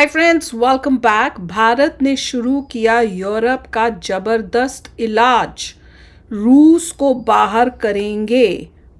Hi friends, welcome back. Bharat ने शुरू किया यूरोप का जबरदस्त इलाज, रूस को बाहर करेंगे।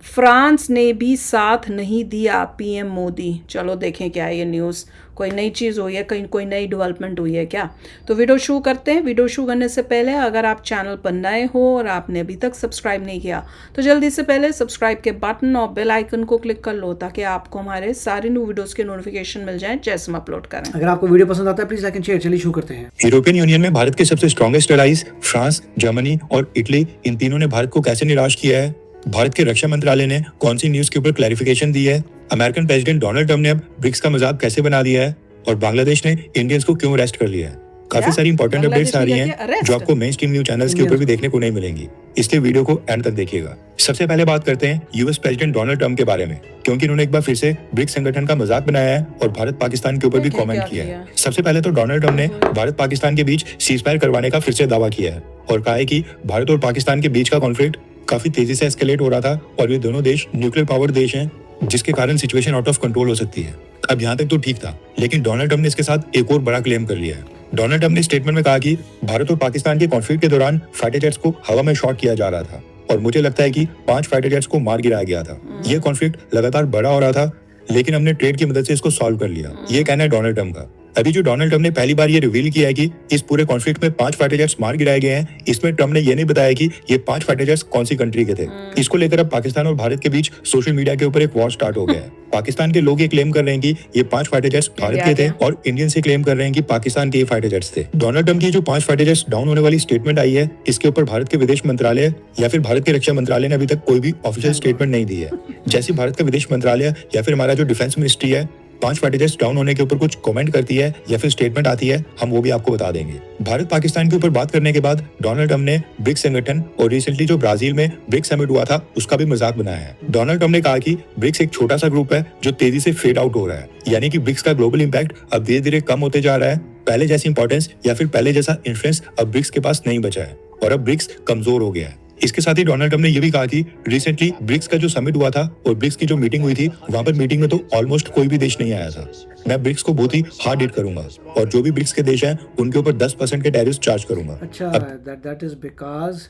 फ्रांस ने भी साथ नहीं दिया, पीएम मोदी। चलो देखें क्या है ये न्यूज़, कोई नई चीज़ हुई है, कहीं कोई नई डेवलपमेंट हुई है क्या। तो वीडियो शुरू करते हैं। वीडियो शुरू करने से पहले अगर आप चैनल पर नए हो और आपने अभी तक सब्सक्राइब नहीं किया तो जल्दी से पहले सब्सक्राइब के बटन और बेल आइकन को क्लिक कर लो ताकि आपको हमारे सारे न्यू वीडियोस के नोटिफिकेशन मिल जाएं जैसे हम अपलोड करें। अगर आपको वीडियो पसंद आता है प्लीज लाइक एंड शेयर। चलिए शुरू करते हैं। यूरोपियन यूनियन में भारत के सबसे स्ट्रॉन्गेस्ट एलाइज फ्रांस, जर्मनी और इटली, इन तीनों ने भारत को कैसे निराश किया है। भारत के रक्षा मंत्रालय ने कौन सी न्यूज के ऊपर क्लैरिफिकेशन दी है। अमेरिकन प्रेसिडेंट डोनाल्ड ट्रम्प ने अब ब्रिक्स का मजाक कैसे बना दिया है और बांग्लादेश ने इंडियंस को क्यों अरेस्ट कर लिया है। काफी सारी इंपॉर्टेंट अपडेट्स आ रही हैं जो आपको मेन स्ट्रीम न्यूज चैनल्स के ऊपर भी देखने को नहीं मिलेंगी, इसलिए वीडियो को एंड तक देखिएगा। सबसे पहले बात करते हैं यूएस प्रेसिडेंट डोनाल्ड ट्रम्प के बारे में, क्योंकि उन्होंने एक बार फिर से ब्रिक्स संगठन का मजाक बनाया है और भारत पाकिस्तान के ऊपर भी कमेंट किया है। सबसे पहले तो डोनाल्ड ट्रम्प ने भारत पाकिस्तान के बीच सीजफायर करवाने का फिर से दावा किया है और कहा है कि भारत और पाकिस्तान के बीच का कॉन्फ्लिक्ट काफी तेजी से एस्केलेट हो रहा था और ये दोनों देश न्यूक्लियर पावर देश हैं, जिसके कारण सिचुएशन आउट ऑफ कंट्रोल हो सकती है। अब यहाँ तक तो ठीक था, लेकिन डोनाल्ड ट्रम्प ने इसके साथ एक और बड़ा क्लेम कर लिया है। डोनाल्ड ट्रम्प ने स्टेटमेंट में कहा कि भारत और पाकिस्तान के कॉन्फ्लिक्ट के दौरान फाइटर जेट्स को हवा में शॉट किया जा रहा था और मुझे लगता है कि 5 फाइटर जेट्स को मार गिराया गया था। यह कॉन्फ्लिक्ट लगातार बड़ा हो रहा था, लेकिन हमने ट्रेड की मदद से इसको सॉल्व कर लिया। ये कहना है डोनाल्ड ट्रम्प का। अभी जो डोनाल्ड ट्रम्प ने पहली बार ये रिवील किया है कि इस पूरे कॉन्फ्लिक्ट में 5 फाइटर जेट्स मार गिराए गए हैं, इसमें ट्रम्प ने ये नहीं बताया कि ये 5 फाइटर जेट्स कौन सी कंट्री के थे। इसको लेकर अब पाकिस्तान और भारत के बीच सोशल मीडिया के ऊपर एक वॉर स्टार्ट हो गया है। पाकिस्तान के लोग ये क्लेम कर रहे हैं कि ये 5 फाइटर जेट्स भारत के थे और इंडियन से क्लेम कर रहे हैं कि पाकिस्तान के ये फाइटर जेट्स थे। डोनाल्ड ट्रम्प की जो 5 फाइटर जेट्स डाउन होने वाली स्टेटमेंट आई है, इसके ऊपर भारत के विदेश मंत्रालय या फिर भारत के रक्षा मंत्रालय ने अभी तक कोई भी ऑफिशियल स्टेटमेंट नहीं दी है। जैसे भारत का विदेश मंत्रालय या फिर हमारा जो डिफेंस मिनिस्ट्री है 5 फाइटर जेट्स डाउन होने के ऊपर कुछ कमेंट करती है या फिर स्टेटमेंट आती है, हम वो भी आपको बता देंगे। भारत पाकिस्तान के ऊपर बात करने के बाद डोनाल्ड ट्रम्प ने ब्रिक्स संगठन और रिसेंटली जो ब्राजील में ब्रिक्स समिट हुआ था उसका भी मजाक बनाया है। डोनाल्ड ट्रम्प ने कहा कि ब्रिक्स एक छोटा सा ग्रुप है जो तेजी से फेड आउट हो रहा है, यानी कि ब्रिक्स का ग्लोबल इंपैक्ट अब धीरे धीरे कम होते जा रहा है। पहले जैसी इंपॉर्टेंस या फिर पहले जैसा इन्फ्लुएंस अब ब्रिक्स के पास नहीं बचा है और अब ब्रिक्स कमजोर हो गया है। इसके साथ ही डोनाल्ड ट्रम्प ने यह भी कहा कि रिसेंटली ब्रिक्स का जो समिट हुआ था और ब्रिक्स की जो मीटिंग हुई थी, वहां पर मीटिंग में तो ऑलमोस्ट कोई भी देश नहीं आया था। मैं ब्रिक्स को बहुत ही हार्ड हिट करूंगा और जो भी ब्रिक्स के देश हैं उनके ऊपर 10% के टैरिफ चार्ज करूंगा। अच्छा, दैट इज बिकॉज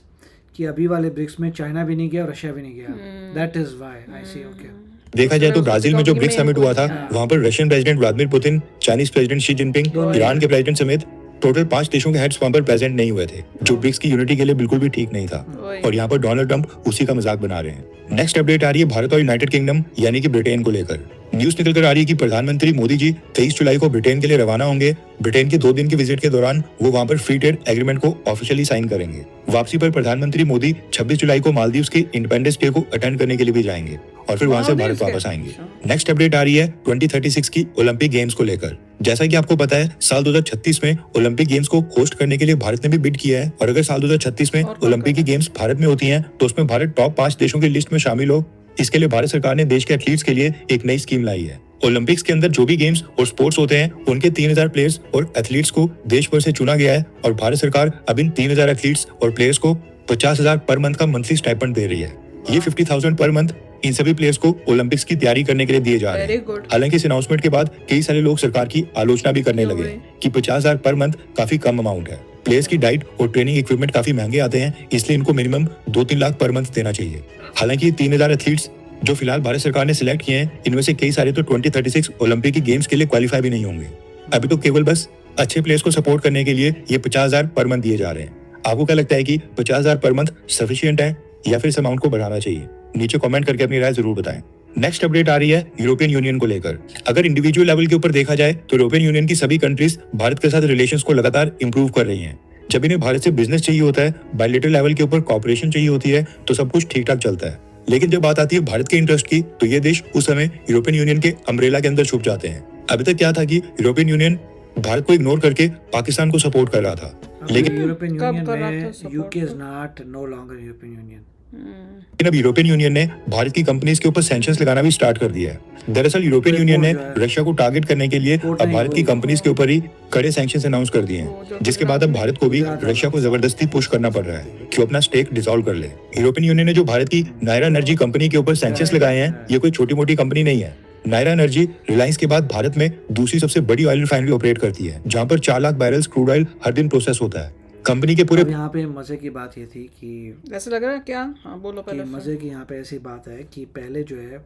कि अभी वाले ब्रिक्स में चाइना भी नहीं गया और रशिया भी नहीं गया। That is why I see. Okay, देखा जाए तो ब्राजील में जो ब्रिक्स समिट हुआ था वहां पर Russian president Vladimir Putin, Chinese president Xi Jinping, Iran के प्रेसिडेंट समेत टोटल 5 देशों के हेड्स वहां पर प्रेजेंट नहीं हुए थे, जो ब्रिक्स की यूनिटी के लिए बिल्कुल भी ठीक नहीं था और यहाँ पर डोनाल्ड ट्रम्प उसी का मजाक बना रहे हैं। नेक्स्ट अपडेट आ रही है भारत और यूनाइटेड किंगडम यानी कि ब्रिटेन को लेकर। न्यूज निकल कर आ रही है कि प्रधानमंत्री मोदी जी 23 जुलाई को ब्रिटेन के लिए रवाना होंगे। ब्रिटेन के 2 दिन के विजिट के दौरान वो वहां पर फ्री ट्रेड एग्रीमेंट को ऑफिशियली साइन करेंगे। वापसी पर प्रधानमंत्री मोदी 26 जुलाई को मालदीव्स के इंडिपेंडेंस डे को अटेंड करने के लिए भी जाएंगे और फिर वहां से भारत वापस आएंगे। नेक्स्ट अपडेट आ रही है 2036 की ओलंपिक गेम्स को लेकर। जैसा कि आपको पता है, साल 2036 में ओलंपिक गेम्स को होस्ट करने के लिए भारत ने भी बिड किया है और अगर साल 2036 में ओलंपिक की गेम्स भारत में होती हैं तो उसमें भारत टॉप 5 देशों की लिस्ट में शामिल हो। इसके लिए भारत सरकार ने देश के एथलीट्स के लिए एक नई स्कीम लाई है। ओलंपिक्स के अंदर जो भी गेम्स और स्पोर्ट्स होते हैं उनके 3000 प्लेयर्स और एथलीट्स को देश भर से चुना गया है और भारत सरकार अब इन 3000 एथलीट्स और प्लेयर्स को 50,000 पर मंथ का मंथली स्टाइपेंड दे रही है। ये 50,000 पर मंथ इन सभी प्लेयर्स को ओलंपिक्स की तैयारी करने के लिए दिए जा रहे हैं। हालांकि इस अनाउंसमेंट के बाद कई सारे लोग सरकार की आलोचना भी करने लगे कि 50,000 पर मंथ काफी कम अमाउंट है। प्लेयर्स की डाइट और ट्रेनिंग इक्विपमेंट काफी महंगे आते हैं, इसलिए इनको मिनिमम 2-3 लाख पर मंथ देना चाहिए। हालांकि 3000 एथलीट्स जो फिलहाल भारत सरकार ने सिलेक्ट किए हैं, इनमें से कई सारे तो 2036 ओलंपिक की गेम्स के लिए क्वालिफाई भी नहीं होंगे। अभी तो केवल बस अच्छे प्लेयर्स को सपोर्ट करने के लिए ये 50,000 पर मंथ दिए जा रहे हैं। आपको क्या लगता है कि 50,000 पर मंथ सफिशिएंट है या फिर इस अमाउंट को बढ़ाना चाहिए? नीचे कमेंट करके अपनी राय जरूर बताएं। नेक्स्ट अपडेट आ रही है यूरोपियन यूनियन को लेकर। अगर इंडिविजुअल लेवल के ऊपर देखा जाए तो यूरोपियन यूनियन की सभी कंट्रीज भारत के साथ रिलेशंस को लगातार इंप्रूव कर रही हैं। जब इन्हें भारत से बिजनेस चाहिए होता है, बायलैटरल लेवल के ऊपर कॉपरेशन चाहिए होती है, तो सब कुछ ठीक ठाक चलता है। लेकिन जब बात आती है भारत के इंटरेस्ट की, तो ये देश उस समय यूरोपियन यूनियन के अम्ब्रेला के अंदर छुप जाते हैं। अभी तक क्या था कि यूरोपियन यूनियन भारत को इग्नोर करके पाकिस्तान को सपोर्ट कर रहा था, लेकिन यूरोपियन यूनियन में UK is not know longer European union. लेकिन अब यूरोपियन यूनियन ने भारत की कंपनीज के ऊपर सैंक्शंस लगाना भी स्टार्ट कर दिया है। दरअसल यूरोपियन यूनियन ने रशिया को टारगेट करने के लिए अब भारत की कंपनीज के ऊपर ही कड़े सैंक्शंस अनाउंस कर दिए हैं, जिसके बाद अब भारत को भी रशिया को जबरदस्ती पुश करना पड़ रहा है कि वो अपना स्टेक डिसॉल्व कर ले। यूरोपियन यूनियन ने जो भारत की नायरा एनर्जी कंपनी के ऊपर सैंक्शंस लगाए हैं, ये कोई छोटी मोटी कंपनी नहीं है। नायरा एनर्जी रिलायंस के बाद भारत में दूसरी सबसे बड़ी ऑयल रिफाइनरी ऑपरेट करती है, जहां पर 4 लाख बैरल्स क्रूड ऑयल हर दिन प्रोसेस होता है। कंपनी के पूरे अब यहाँ पे मज़े की बात ये थी कि ऐसा लग रहा है क्या? हाँ बोलो पहले। मज़े की यहाँ पे ऐसी बात है कि पहले जो है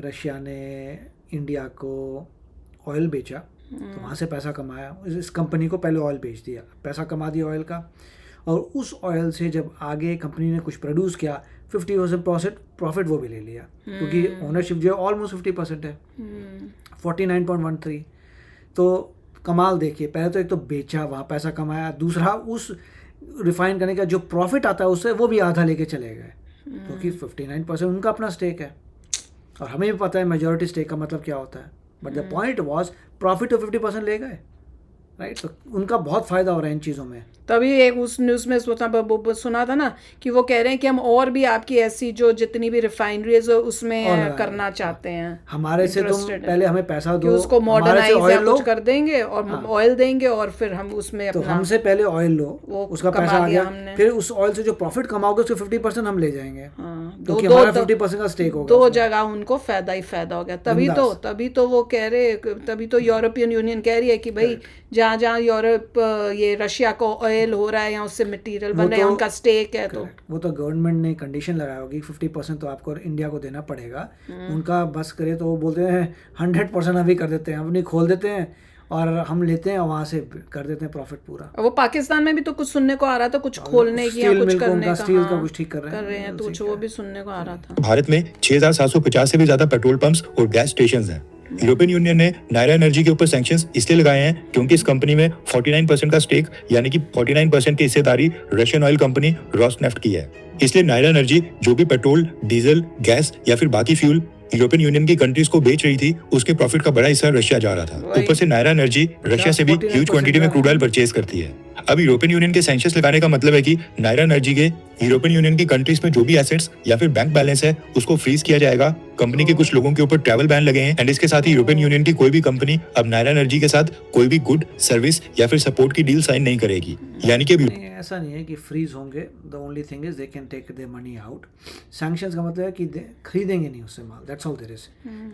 रशिया ने इंडिया को ऑयल बेचा, तो वहाँ से पैसा कमाया, इस कंपनी को पहले ऑयल बेच दिया, पैसा कमा दिया ऑयल का, और उस ऑयल से जब आगे कंपनी ने कुछ प्रोड्यूस किया 50% प्रॉफिट वो भी ले लिया, क्योंकि ओनरशिप जो है ऑलमोस्ट 50% है, 49.13। तो कमाल देखिए, पहले तो एक तो बेचा, वहाँ पैसा कमाया, दूसरा उस रिफाइन करने का जो प्रॉफिट आता है उससे वो भी आधा लेके चले गए, क्योंकि 59% उनका अपना स्टेक है, और हमें भी पता है मेजॉरिटी स्टेक का मतलब क्या होता है। But the point was profit तो 50% ले गए, राइट। तो उनका बहुत फ़ायदा हो रहा है इन चीज़ों में। तभी एक उस न्यूज़ में सुना था ना कि वो कह रहे हैं कि हम और भी आपकी ऐसी जो जितनी भी रिफाइनरीज है उसमें करना चाहते हैं, हमारे से तुम पहले हमें पैसा कि दो, उसको मॉडर्नाइज या कुछ कर देंगे और ऑयल देंगे, और फिर हम उसमें तो अपना हमसे पहले ऑयल लो, उसका पैसा आ गया, हमने। फिर उस ऑयल से जो प्रॉफिट कमाओगे उसके 50% हम ले जाएंगे, क्योंकि हमारा 50% का स्टेक होगा। दो जगह उनको फायदा ही फायदा हो गया। तभी तो वो कह रहे, तभी तो यूरोपियन यूनियन कह रही है कि भाई जहाँ जहाँ यूरोप ये रशिया को ऑयल हो रहा है या उससे मटेरियल बन रहा है, उनका स्टेक है। तो वो तो गवर्नमेंट ने कंडीशन लगाया होगी 50% तो आपको इंडिया को देना पड़ेगा। उनका बस करे तो वो बोलते हैं 100% अभी कर देते हैं, अपनी खोल देते हैं और हम लेते हैं, वहाँ से कर देते हैं प्रॉफिट पूरा। वो पाकिस्तान में भी तो कुछ सुनने को आ रहा था, कुछ खोलने की या कुछ करने का, स्टील का कुछ ठीक कर रहे हैं, तो कुछ वो भी सुनने को आ रहा था। भारत में 6,750 से भी ज्यादा पेट्रोल पंप्स और गैस स्टेशंस हैं। यूरोपियन यूनियन ने नायरा एनर्जी के ऊपर सैंक्शंस इसलिए लगाए हैं क्योंकि इस कंपनी में 49% का स्टेक यानी कि 49% की हिस्सेदारी रशियन ऑयल कंपनी रोसनेफ्ट की है। इसलिए नायरा एनर्जी जो भी पेट्रोल, डीजल, गैस या फिर बाकी फ्यूल यूरोपियन यूनियन की कंट्रीज को बेच रही थी, उसके प्रॉफिट का बड़ा हिस्सा रशिया जा रहा था। ऊपर से नायरा एनर्जी रशिया से भी ह्यूज क्वांटिटी में क्रूड ऑयल परचेज करती है। अब यूरोपियन यूनियन के सैंक्शंस लगाने का मतलब है कि नायरा एनर्जी के यूरोपियन यूनियन की कंट्रीज में जो भी एसेट्स या फिर बैंक बैलेंस है उसको फ्रीज किया जाएगा। कंपनी के कुछ लोगों के ऊपर ट्रैवल बैन लगे हैं, एंड इसके साथ ही यूरोपियन यूनियन की कोई भी कंपनी अब नायरा एनर्जी के साथ कोई भी गुड, सर्विस या फिर सपोर्ट की डील साइन नहीं करेगी। यानी कि ऐसा नहीं है कि फ्रीज होंगे, the only thing is they can take their money out. Sanctions का मतलब है कि खरीदेंगे नहीं उससे माल, दैट्स ऑल देयर इज,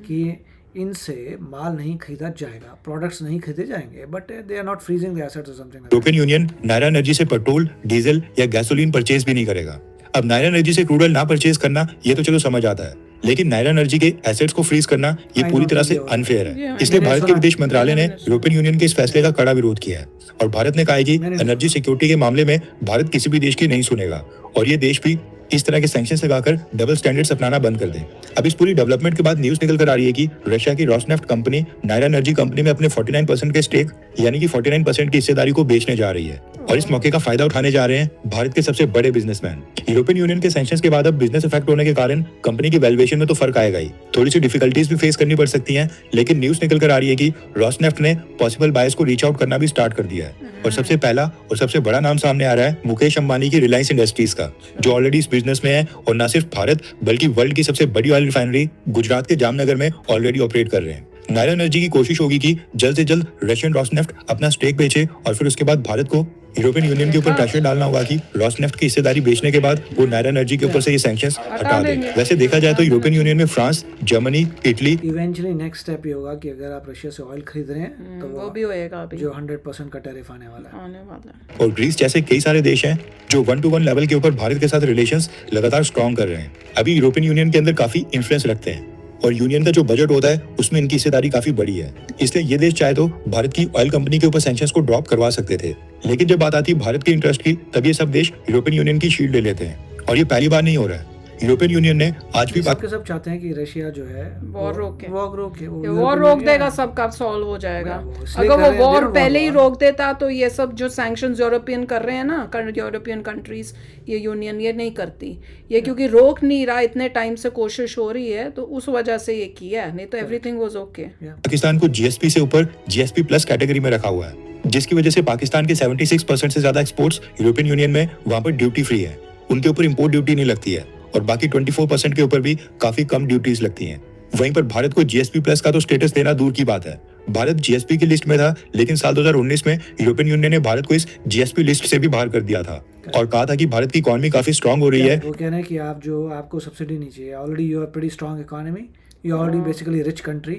कि इनसे माल नहीं खरीदा जाएगा, प्रोडक्ट्स नहीं खरीदे जाएंगे, but they are not freezing the assets और something. European Union Nayara Energy से पेट्रोल, डीजल या गैसोलीन परचेज भी नहीं करेगा। अब नायरा एनर्जी से क्रूड ऑयल ना परचेज करना ये तो चलो समझ आता है, लेकिन नायरा एनर्जी के एसेट्स को फ्रीज करना ये पूरी तरह से अनफेयर है। इसलिए भारत के विदेश मंत्रालय ने यूरोपियन यूनियन के इस फैसले का कड़ा विरोध किया है, और भारत ने कहा है कि एनर्जी सिक्योरिटी के मामले में भारत किसी भी देश की नहीं सुनेगा, और ये देश भी इस तरह के सैंक्शंस लगाकर डबल स्टैंडर्ड्स अपनाना बंद कर दें। अब इस पूरी डेवलपमेंट के बाद न्यूज़ निकल कर आ रही है कि रशिया की Rosneft company Nayara Energy company में अपने 49% के स्टेक यानी कि 49% की हिस्सेदारी को बेचने जा रही है, और इस मौके का फायदा उठाने जा रहे हैं भारत के सबसे बड़े बिजनेसमैन। यूरोपियन यूनियन के सैंक्शंस के बाद अब बिजनेस इफेक्ट होने के कारण कंपनी की वैल्यूएशन में तो फर्क आएगा ही, थोड़ी सी डिफिकल्टीज भी फेस करनी पड़ सकती हैं, लेकिन न्यूज़ निकल कर आ रही है कि रोसनेफ्ट ने पॉसिबल बायर्स को रीच आउट करना भी स्टार्ट कर दिया है, और सबसे पहला और सबसे बड़ा नाम सामने आ रहा है मुकेश अंबानी की रिलायंस इंडस्ट्रीज का, जो ऑलरेडी इस बिजनेस में है और न सिर्फ भारत बल्कि वर्ल्ड की सबसे बड़ी ऑयल रिफाइनरी गुजरात के जामनगर में ऑलरेडी ऑपरेट कर रहे हैं। नायरा एनर्जी की कोशिश होगी कि जल्द से जल्द रशियन रोसनेफ्ट अपना स्टेक बेचे, और फिर उसके बाद भारत को यूरोपियन यूनियन के ऊपर प्रेशर डालना होगा कि रोसनेफ्ट की हिस्सेदारी बेचने के बाद वो नायरा एनर्जी के ऊपर से ये सैंक्शंस हटा दें। वैसे देखा जाए तो यूरोपियन यूनियन में France, Germany, Italy, eventually next step ये होगा कि अगर आप रशिया से ऑयल खरीद रहे हैं तो वो भी होएगा अभी, जो 100% का टैरिफ आने वाला है। और ग्रीस जैसे कई सारे देश हैं जो 1-to-1 लेवल के ऊपर भारत के साथ रिलेशंस लगातार स्ट्रॉन्ग कर रहे हैं। अभी यूरोपियन यूनियन के अंदर काफी इन्फ्लुएंस रखते हैं, और यूनियन का जो बजट होता है उसमें इनकी हिस्सेदारी काफी बड़ी है। इसलिए ये देश चाहे तो भारत की ऑयल कंपनी के ऊपर सैंक्शंस को ड्रॉप करवा सकते थे, लेकिन जब बात आती है भारत के इंटरेस्ट की, तब ये सब देश यूरोपियन यूनियन की शील्ड ले लेते हैं, और ये पहली बार नहीं हो रहा है। यूरोपियन यूनियन ने आज भी सब चाहते हैं कि रशिया जो है वॉर रोके, वॉर रोक देगा, सबका सॉल्व हो जाएगा। अगर वो वॉर पहले ही रोक देता तो ये सब जो सैंक्शंस यूरोपियन कर रहे हैं ना, यूरोपियन कंट्रीज, ये यूनियन ये नहीं करती, ये क्योंकि रोक नहीं रहा, इतने टाइम से कोशिश हो रही है, तो उस वजह से ये किया है, नहीं तो एवरीथिंग वाज ओके। पाकिस्तान को जीएसपी से ऊपर जीएसपी प्लस कैटेगरी में रखा हुआ है, जिसकी वजह से पाकिस्तान के 76% से ज्यादा एक्सपोर्ट्स यूरोपियन यूनियन में वहां पर ड्यूटी फ्री है, उनके ऊपर इंपोर्ट ड्यूटी नहीं लगती है, और बाकी 24% के ऊपर भी काफी कम ड्यूटीज लगती हैं। वहीं पर भारत को जीएसपी प्लस का तो स्टेटस देना दूर की बात है, भारत जीएसपी की लिस्ट में था, लेकिन साल 2019 में यूरोपियन यूनियन ने भारत को इस जीएसपी लिस्ट से भी बाहर कर दिया था, और कहा था कि भारत की इकोनॉमी काफी स्ट्रांग हो रही है। वो कह रहे हैं कि आप जो आपको सब्सिडी नहीं चाहिए, already you are pretty strong economy, ये ऑलरेडी बेसिकली रिच कंट्री,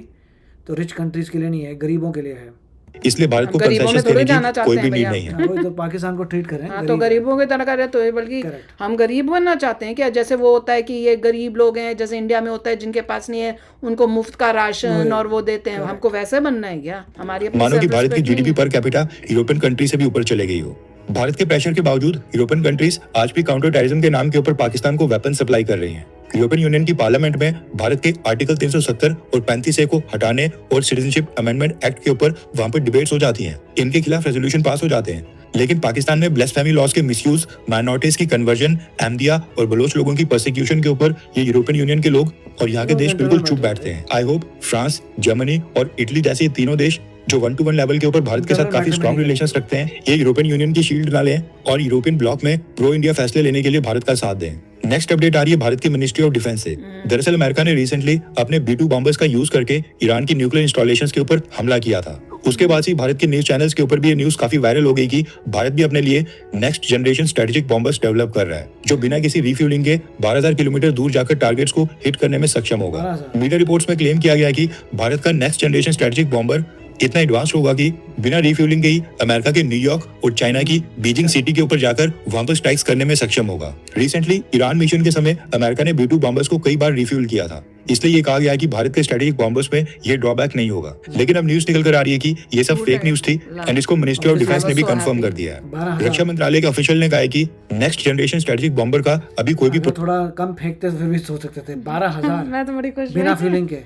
तो रिच कंट्रीज के लिए नहीं है, गरीबों के लिए है। इसलिए भारत को गरीबों में कंसेशंस थोड़े देने जाना की चाहते कोई हैं भी नीड भैया। नहीं है। हाँ, वही तो पाकिस्तान को ट्रीट करें, हाँ, तो गरीब है। गरीबों की तरह करे तो बल्कि Correct. हम गरीब बनना चाहते हैं क्या? जैसे वो होता है कि ये गरीब लोग हैं, जैसे इंडिया में होता है जिनके पास नहीं है उनको मुफ्त का राशन और वो देते हैं, हमको वैसे बनना है क्या? हमारी अपनी मानो कि self भारत की respect नहीं जीडीपी है। पर कैपिटा यूरोपियन कंट्री से भी ऊपर चले गई हो। भारत के प्रेशर के बावजूद यूरोपियन कंट्रीज आज भी काउंटर टेररिज्म के नाम के ऊपर पाकिस्तान को वेपन सप्लाई कर रही हैं। यूरोपियन यूनियन की पार्लियामेंट में भारत के आर्टिकल 370 और 35A को हटाने और सिटीजनशिप अमेंडमेंट एक्ट के ऊपर वहां पर डिबेट्स हो जाती हैं। इनके खिलाफ रेजोल्यूशन पास हो जाते हैं। लेकिन पाकिस्तान में ब्लेसफेमी लॉज के मिसयूज, माइनॉरिटीज की कन्वर्जन, अहमदिया और बलोच लोगों की परसिक्यूशन के ऊपर ये यूरोपियन यूनियन के लोग और यहाँ के देश बिल्कुल चुप बैठते हैं। आई होप फ्रांस, जर्मनी और इटली जैसे ये तीनों देश जो 1-to-1 लेवल के ऊपर भारत के साथ काफी स्ट्रॉन्ग रिलेशंस रखते हैं, ये यूरोपियन यूनियन की शील्ड ना लें और यूरोपियन ब्लॉक में प्रो इंडिया फैसले लेने के लिए भारत का साथ दें। नेक्स्ट अपडेट आ रही है भारत की मिनिस्ट्री ऑफ डिफेंस से। दरअसल अमेरिका ने रिसेंटली अपने B2 बॉम्बर्स का यूज करके ईरान की न्यूक्लियर इंस्टॉलेशंस के ऊपर हमला किया था। उसके बाद से भारत के न्यूज चैनल्स के ऊपर भी ये न्यूज काफी वायरल हो गई कि भारत भी अपने लिए next generation strategic bombers develop कर रहा है, जो बिना किसी रिफ्यूलिंग के 12,000 किलोमीटर दूर जाकर टारगेट्स को हिट करने में सक्षम होगा। 12,000 मीडिया रिपोर्ट्स में क्लेम किया गया है कि भारत का नेक्स्ट जनरेशन स्ट्रेटेजिक बॉम्बर इतना एडवांस होगा कि बिना रिफ्यूलिंग के ही अमेरिका के न्यूयॉर्क और चाइना की बीजिंग सिटी के ऊपर जाकर वहां पर स्ट्राइक्स करने में सक्षम होगा। रिसेंटली ईरान मिशन के समय अमेरिका ने B2 बॉम्बर्स को कई बार रिफ्यूल किया था, इसलिए ये कहा गया है कि भारत के स्ट्रेटेजिक बॉम्बर्स में ये ड्रॉबैक नहीं होगा। लेकिन अब न्यूज निकल कर आ रही है कि ये सब फेक न्यूज थी एंड इसको मिनिस्ट्री ऑफ डिफेंस ने भी कंफर्म कर दिया है। 12,000 रक्षा मंत्रालय के ऑफिशियल ने कहा है कि नेक्स्ट जनरेशन स्ट्रेटेजिक बॉम्बर का अभी कोई भी अगर थोड़ा कम फेंकते तो फिर भी सोच सकते थे। 12,000 मैं तो बड़ी खुश बिना हुई। फ्यूलिंग के।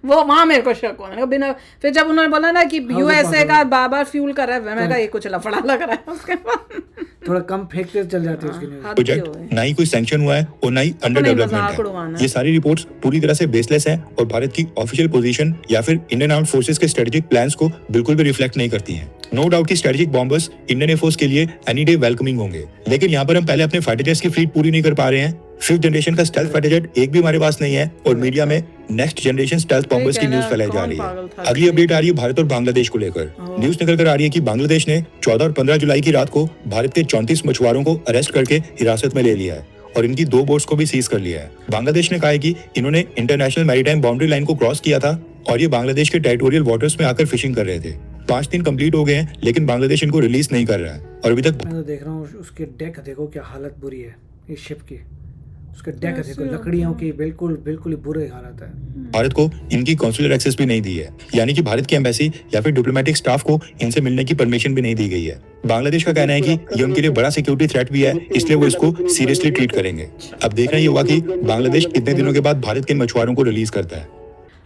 वो वहां मेरे को शक हुआ, मैंने कहा बिना, फिर जब उन्होंने बोला ना कि How is it यूएसए का possible? बार-बार फ्यूल कर रहा है, मैंने कहा ये कुछ लफड़ा लग रहा है उसके बाद। थोड़ा कम फेंकते चल जाते उसकी न्यूज। हद ही प्रोजेक्ट हो गई। ना ही कोई सैंक्शन हुआ है और ना ही अंडर नहीं, डेवलपमेंट मजाक उड़वाना है। है। ये सारी रिपोर्ट्स पूरी तरह से बेसलेस हैं और भारत की ऑफिशियल पोजीशन या फिर इंडियन आर्म्ड फोर्सेस के स्ट्रेटेजिक प्लान्स को बिल्कुल भी रिफ्लेक्ट नहीं करती हैं। नो डाउट कि स्ट्रेटेजिक बॉम्बर्स इंडियन एयरफोर्स के लिए एनी डे वेलकमिंग होंगे, लेकिन यहाँ पर हम पहले अपने फाइटर जेट्स की फ्लीट पूरी नहीं कर पा रहे हैं। 5th जनरेशन का स्टेल्थ फाइटर जेट एक भी हमारे पास नहीं है और मीडिया में नेक्स्ट जनरेशन स्टेल्थ बॉम्बर्स की कहना, न्यूज फैलाई जा कौन रही पागल था है। अगली अपडेट आ रही है भारत और बांग्लादेश को लेकर। न्यूज निकल कर आ रही है कि बांग्लादेश ने 14 और 15 जुलाई की रात को भारत के 34 मछुआरों को अरेस्ट करके हिरासत में ले लिया है और इनकी 2 बोट्स को भी सीज कर लिया है। बांग्लादेश ने कहा है कि इन्होंने इंटरनेशनल मैरीटाइम बाउंड्री लाइन को क्रॉस किया था और ये बांग्लादेश के टेरिटोरियल वाटर्स में आकर फिशिंग कर रहे थे। 5 दिन कंप्लीट हो गए हैं, लेकिन बांग्लादेश इनको रिलीज नहीं कर रहा है और अभी तक मैं तो देख रहा हूँ उसके डेक देखो क्या हालत बुरी है इस शिप की। उसके डेक देखो लकड़ियों की बिल्कुल बिल्कुल ही बुरे हालत है। भारत को इनकी कॉन्सुलर एक्सेस भी नहीं दी है, यानी कि भारत की एम्बेसी या फिर डिप्लोमेटिक स्टाफ को इनसे मिलने की परमिशन भी नहीं दी गई है। बांग्लादेश का कहना है कि ये उनके लिए बड़ा सिक्योरिटी थ्रेट भी है, इसलिए वो इसको सीरियसली ट्रीट करेंगे। अब देखना ये होगा कि बांग्लादेश कितने दिनों के बाद भारत के मछुआरों को रिलीज करता है।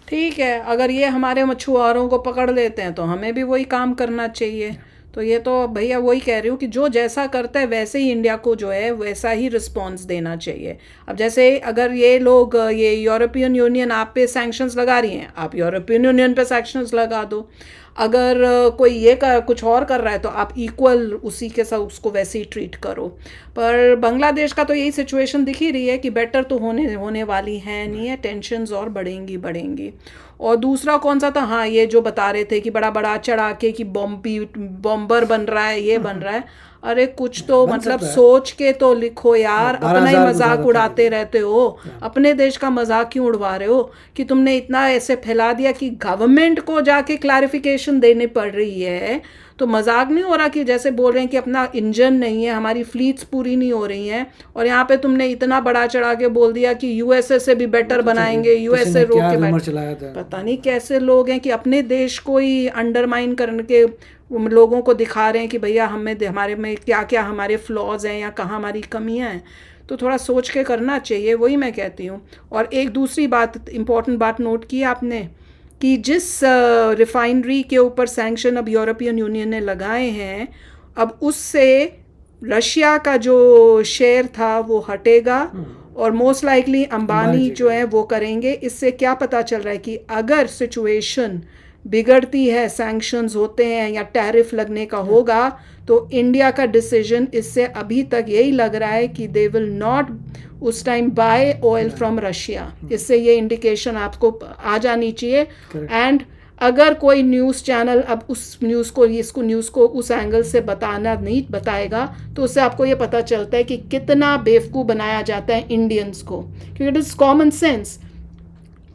ठीक है, अगर ये हमारे मछुआरों को पकड़ लेते हैं तो हमें भी वही काम करना चाहिए। तो ये तो भैया वही कह रही हूँ कि जो जैसा करता है वैसे ही इंडिया को जो है वैसा ही रिस्पॉन्स देना चाहिए। अब जैसे अगर ये लोग ये यूरोपियन यूनियन आप पे सैंक्शंस लगा रही हैं, आप यूरोपियन यूनियन पे सैंक्शंस लगा दो। अगर कोई ये कुछ और कर रहा है तो आप इक्वल उसी के साथ उसको वैसे ही ट्रीट करो। पर बांग्लादेश का तो यही सिचुएशन दिख ही रही है कि बेटर तो होने वाली है नहीं है, टेंशन्स और बढ़ेंगी। और दूसरा कौन सा था, हाँ ये जो बता रहे थे कि बड़ा चढ़ा के कि बॉम्बर बन रहा है, ये बन रहा है। अरे कुछ तो मतलब सोच के तो लिखो यार, अपना ही मजाक उड़ाते रहते हो। अपने देश का मजाक क्यों उड़वा रहे हो कि तुमने इतना ऐसे फैला दिया कि गवर्नमेंट को जाके क्लैरिफिकेशन देनी पड़ रही है। तो मजाक नहीं हो रहा कि जैसे बोल रहे हैं कि अपना इंजन नहीं है, हमारी फ्लीट्स पूरी नहीं हो रही हैं और यहाँ पे तुमने इतना बड़ा चढ़ा के बोल दिया कि यूएसए से भी बेटर बनाएंगे, यूएसए रोक के बैठ। पता नहीं कैसे लोग हैं कि अपने देश को ही अंडरमाइन करने के लोगों को दिखा रहे हैं कि भैया हमारे में क्या क्या हमारे फ्लॉज हैं या कहाँ हमारी कमियाँ हैं। तो थोड़ा सोच के करना चाहिए, वही मैं कहती हूँ। और एक दूसरी बात, इम्पॉर्टेंट बात नोट की आपने कि जिस रिफाइनरी के ऊपर सैंक्शन अब यूरोपियन यूनियन ने लगाए हैं, अब उससे रशिया का जो शेयर था वो हटेगा और मोस्ट लाइकली अंबानी जो है वो करेंगे। इससे क्या पता चल रहा है कि अगर सिचुएशन बिगड़ती है, सैंक्शंस होते हैं या टैरिफ लगने का होगा, तो इंडिया का डिसीजन इससे अभी तक यही लग रहा है कि दे विल नॉट उस time buy oil from Russia. इससे ये इंडिकेशन आपको आ जानी चाहिए। एंड अगर कोई न्यूज़ चैनल अब उस न्यूज़ को उस एंगल से नहीं बताएगा तो उससे आपको ये पता चलता है कि कितना बेवकूफ़ बनाया जाता है इंडियंस को, क्योंकि इट इज़ कॉमन सेंस।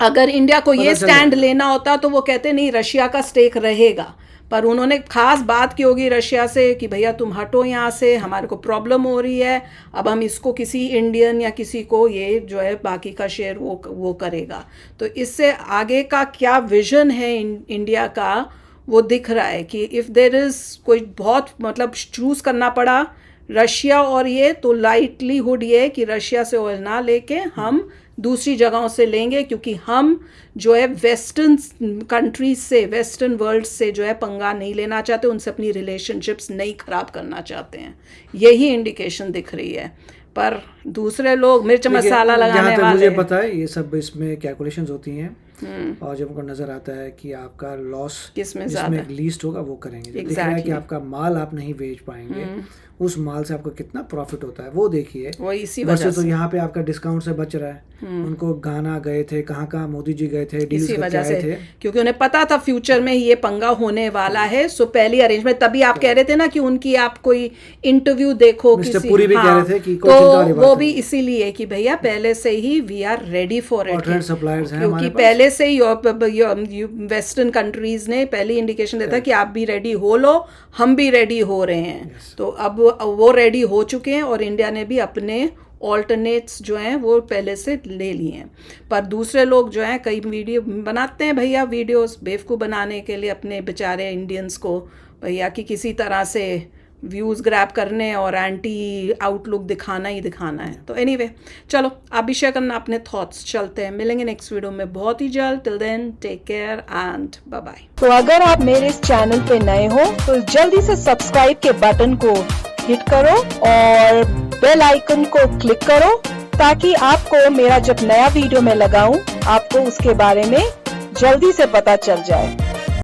अगर इंडिया को ये पता चल स्टैंड जाएगा। लेना होता तो वो कहते नहीं रशिया का स्टेक रहेगा, पर उन्होंने खास बात की होगी रशिया से कि भैया तुम हटो यहाँ से, हमारे को प्रॉब्लम हो रही है, अब हम इसको किसी इंडियन या किसी को ये जो है बाकी का शेयर वो करेगा। तो इससे आगे का क्या विजन है इंडिया का वो दिख रहा है कि इफ़ देर इज़ कोई बहुत मतलब चूज़ करना पड़ा रशिया और ये, तो लाइटलीहुड ये है कि रशिया से ऑयल ना लेके हम दूसरी जगहों से लेंगे, क्योंकि हम जो है वेस्टर्न कंट्रीज से, वेस्टर्न वर्ल्ड से जो है पंगा नहीं लेना चाहते, उनसे अपनी रिलेशनशिप्स नहीं ख़राब करना चाहते हैं। यही इंडिकेशन दिख रही है, पर दूसरे लोग मिर्च मसाला लगाने वाले मुझे पता है ये सब इसमें कैलकुलेशंस होती हैं, और जब उनको नजर आता है कि आपका लॉस किसमें जिसमें लीस्ट होगा वो करेंगे। जब दिख रहा है कि आपका माल आप नहीं बेच पाएंगे, उस माल से आपको कितना प्रॉफिट होता है वो देखिए। वो इसी वैसे वजह तो से यहाँ पे आपका डिस्काउंट से बच रहा है। उनको गाना गए थे, कहाँ कहाँ मोदी जी गए थे, डील्स इसी करके वजह आए से, थे। क्योंकि उन्हें पता था फ्यूचर में ये पंगा होने वाला है, सो पहली अरेंजमेंट। तभी आप कह रहे थे ना कि उनकी आप कोई इंटरव्यू देखो मिस्टर किसी, पुरी भी कह रहे थे कि कोई चिंता वाली तो बात वो नहीं भी इसीलिए कि भैया पहले से ही we are ready for it, alternate suppliers हैं हमारे क्योंकि पास। पहले से ही वेस्टर्न कंट्रीज ने पहली इंडिकेशन देता कि आप भी रेडी हो लो, हम भी रेडी हो रहे हैं। तो अब वो रेडी हो चुके हैं और इंडिया ने भी अपने ऑल्टरनेट्स जो हैं वो पहले से ले लिए हैं। पर दूसरे लोग जो हैं कई वीडियो बनाते हैं भैया, वीडियोस बेवकूफ़ बनाने के लिए अपने बेचारे इंडियंस को भैया कि किसी तरह से व्यूज़ ग्रैब करने और एंटी आउटलुक दिखाना ही दिखाना है। तो एनीवे चलो आप भी शेयर करना अपने थॉट्स। चलते हैं, मिलेंगे नेक्स्ट वीडियो में बहुत ही जल्द। Till then take care and bye bye. तो अगर आप मेरे इस चैनल पे नए हो तो जल्दी से सब्सक्राइब के बटन को हिट करो और बेल आइकन को क्लिक करो, ताकि आपको मेरा जब नया वीडियो मैं लगाऊं आपको उसके बारे में जल्दी से पता चल जाए।